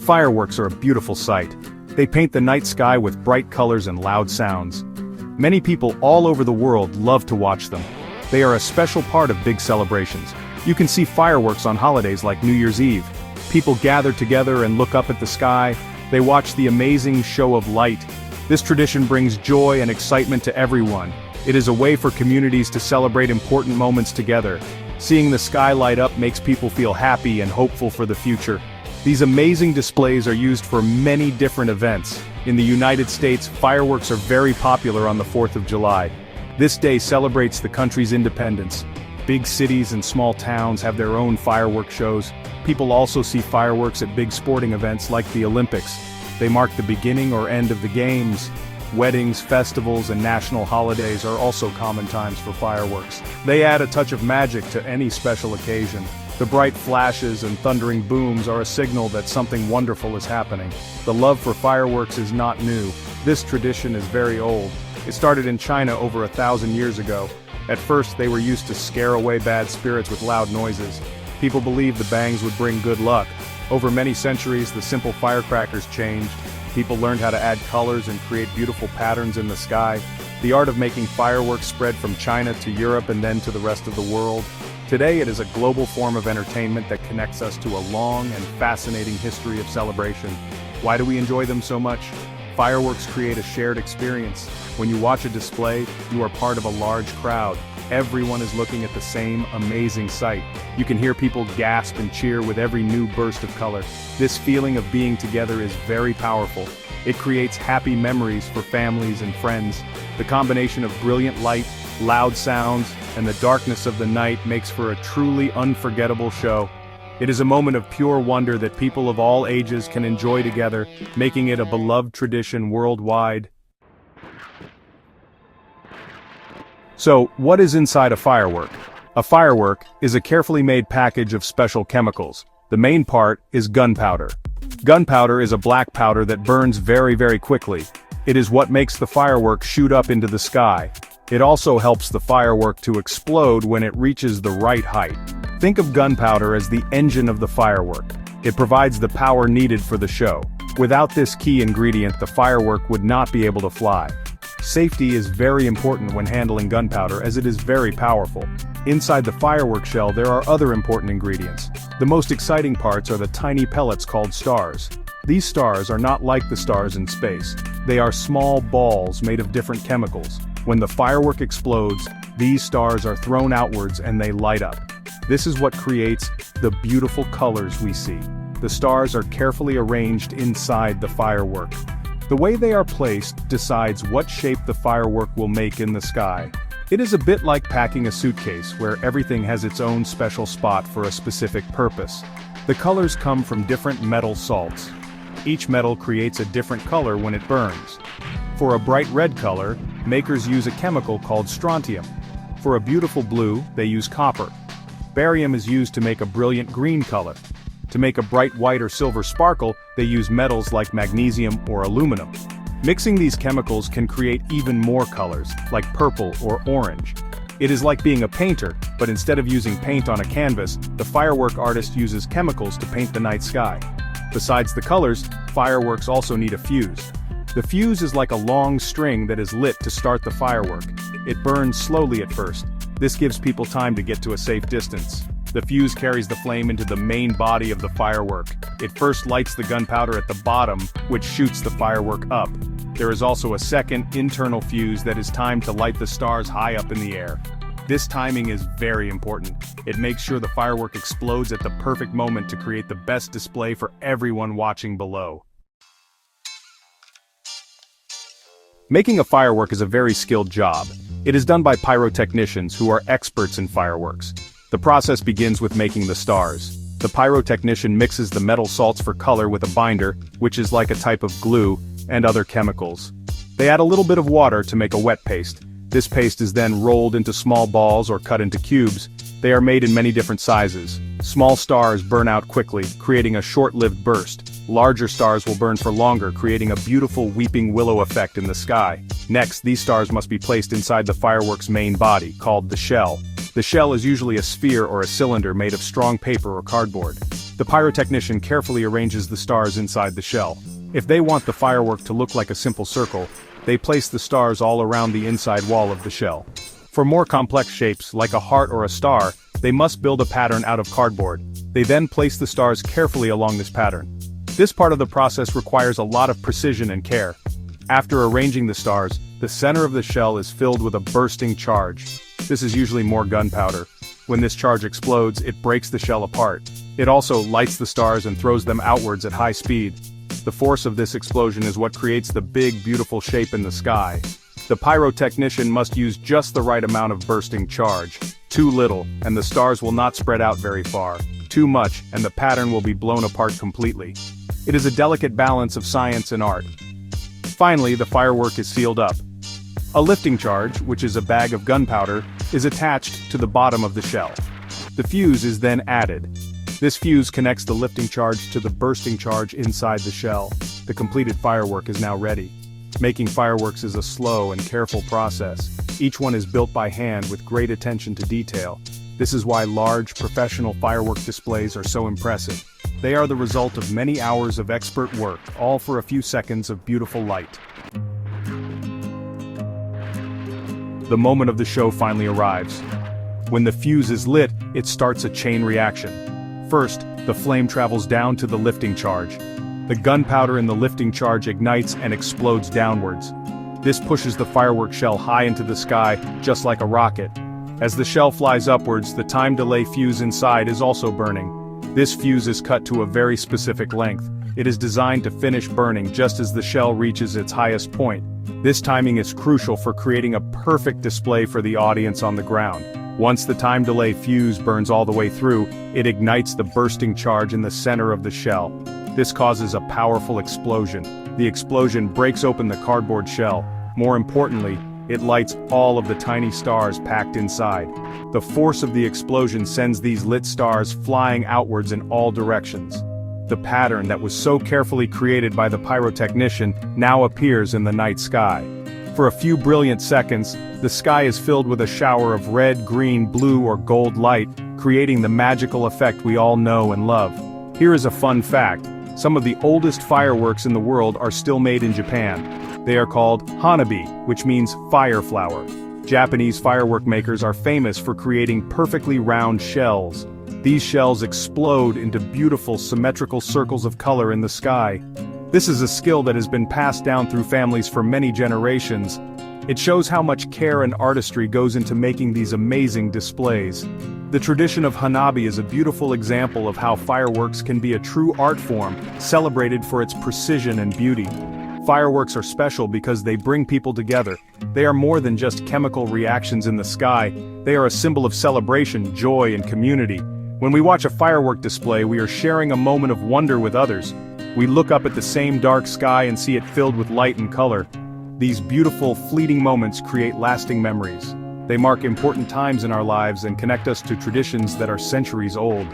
Fireworks are a beautiful sight. They paint the night sky with bright colors and loud sounds. Many people all over the world love to watch them. They are a special part of big celebrations. You can see fireworks on holidays like New Year's Eve. People gather together and look up at the sky. They watch the amazing show of light. This tradition brings joy and excitement to everyone. It is a way for communities to celebrate important moments together. Seeing the sky light up makes people feel happy and hopeful for the future. These amazing displays are used for many different events. In the United States, fireworks are very popular on the 4th of July. This day celebrates the country's independence. Big cities and small towns have their own fireworks shows. People also see fireworks at big sporting events like the Olympics. They mark the beginning or end of the games. Weddings, festivals, and national holidays are also common times for fireworks. They add a touch of magic to any special occasion. The bright flashes and thundering booms are a signal that something wonderful is happening. The love for fireworks is not new. This tradition is very old. It started in China over 1,000 years ago. At first, they were used to scare away bad spirits with loud noises. People believed the bangs would bring good luck. Over many centuries, the simple firecrackers changed. People learned how to add colors and create beautiful patterns in the sky. The art of making fireworks spread from China to Europe and then to the rest of the world. Today it is a global form of entertainment that connects us to a long and fascinating history of celebration. Why do we enjoy them so much? Fireworks create a shared experience. When you watch a display, you are part of a large crowd. Everyone is looking at the same amazing sight. You can hear people gasp and cheer with every new burst of color. This feeling of being together is very powerful. It creates happy memories for families and friends. The combination of brilliant light, loud sounds, and the darkness of the night makes for a truly unforgettable show. It is a moment of pure wonder that people of all ages can enjoy together, making it a beloved tradition worldwide. So, what is inside a firework? A firework is a carefully made package of special chemicals. The main part is gunpowder. Gunpowder is a black powder that burns very quickly. It is what makes the firework shoot up into the sky. It also helps the firework to explode when it reaches the right height. Think of gunpowder as the engine of the firework. It provides the power needed for the show. Without this key ingredient, the firework would not be able to fly. Safety is very important when handling gunpowder as it is very powerful. Inside the firework shell there are other important ingredients. The most exciting parts are the tiny pellets called stars. These stars are not like the stars in space. They are small balls made of different chemicals. When the firework explodes, these stars are thrown outwards and they light up. This is what creates the beautiful colors we see. The stars are carefully arranged inside the firework. The way they are placed decides what shape the firework will make in the sky. It is a bit like packing a suitcase where everything has its own special spot for a specific purpose. The colors come from different metal salts. Each metal creates a different color when it burns. For a bright red color, makers use a chemical called strontium. For a beautiful blue, they use copper. Barium is used to make a brilliant green color. To make a bright white or silver sparkle, they use metals like magnesium or aluminum. Mixing these chemicals can create even more colors, like purple or orange. It is like being a painter, but instead of using paint on a canvas, the firework artist uses chemicals to paint the night sky. Besides the colors, fireworks also need a fuse. The fuse is like a long string that is lit to start the firework. It burns slowly at first. This gives people time to get to a safe distance. The fuse carries the flame into the main body of the firework. It first lights the gunpowder at the bottom, which shoots the firework up. There is also a second, internal fuse that is timed to light the stars high up in the air. This timing is very important. It makes sure the firework explodes at the perfect moment to create the best display for everyone watching below. Making a firework is a very skilled job. It is done by pyrotechnicians who are experts in fireworks. The process begins with making the stars. The pyrotechnician mixes the metal salts for color with a binder, which is like a type of glue, and other chemicals. They add a little bit of water to make a wet paste. This paste is then rolled into small balls or cut into cubes. They are made in many different sizes. Small stars burn out quickly, creating a short-lived burst. Larger stars will burn for longer, creating a beautiful weeping willow effect in the sky. Next, these stars must be placed inside the firework's main body, called the shell. The shell is usually a sphere or a cylinder made of strong paper or cardboard. The pyrotechnician carefully arranges the stars inside the shell. If they want the firework to look like a simple circle, they place the stars all around the inside wall of the shell. For more complex shapes, like a heart or a star, they must build a pattern out of cardboard. They then place the stars carefully along this pattern. This part of the process requires a lot of precision and care. After arranging the stars, the center of the shell is filled with a bursting charge. This is usually more gunpowder. When this charge explodes, it breaks the shell apart. It also lights the stars and throws them outwards at high speed. The force of this explosion is what creates the big, beautiful shape in the sky. The pyrotechnician must use just the right amount of bursting charge. Too little, and the stars will not spread out very far. Too much, and the pattern will be blown apart completely. It is a delicate balance of science and art. Finally, the firework is sealed up. A lifting charge, which is a bag of gunpowder, is attached to the bottom of the shell. The fuse is then added. This fuse connects the lifting charge to the bursting charge inside the shell. The completed firework is now ready. Making fireworks is a slow and careful process. Each one is built by hand with great attention to detail. This is why large, professional firework displays are so impressive. They are the result of many hours of expert work, all for a few seconds of beautiful light. The moment of the show finally arrives. When the fuse is lit, it starts a chain reaction. First, the flame travels down to the lifting charge. The gunpowder in the lifting charge ignites and explodes downwards. This pushes the firework shell high into the sky, just like a rocket. As the shell flies upwards, the time delay fuse inside is also burning. This fuse is cut to a very specific length. It is designed to finish burning just as the shell reaches its highest point. This timing is crucial for creating a perfect display for the audience on the ground. Once the time delay fuse burns all the way through, it ignites the bursting charge in the center of the shell. This causes a powerful explosion. The explosion breaks open the cardboard shell. More importantly, it lights all of the tiny stars packed inside. The force of the explosion sends these lit stars flying outwards in all directions. The pattern that was so carefully created by the pyrotechnician now appears in the night sky. For a few brilliant seconds, the sky is filled with a shower of red, green, blue, or gold light, creating the magical effect we all know and love. Here is a fun fact. Some of the oldest fireworks in the world are still made in Japan. They are called hanabi, which means fire flower. Japanese firework makers are famous for creating perfectly round shells. These shells explode into beautiful symmetrical circles of color in the sky. This is a skill that has been passed down through families for many generations. It shows how much care and artistry goes into making these amazing displays. The tradition of hanabi is a beautiful example of how fireworks can be a true art form, celebrated for its precision and beauty. Fireworks are special because they bring people together. They are more than just chemical reactions in the sky. They are a symbol of celebration, joy, and community. When we watch a firework display, we are sharing a moment of wonder with others. We look up at the same dark sky and see it filled with light and color. These beautiful, fleeting moments create lasting memories. They mark important times in our lives and connect us to traditions that are centuries old.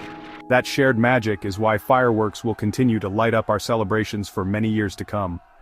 That shared magic is why fireworks will continue to light up our celebrations for many years to come.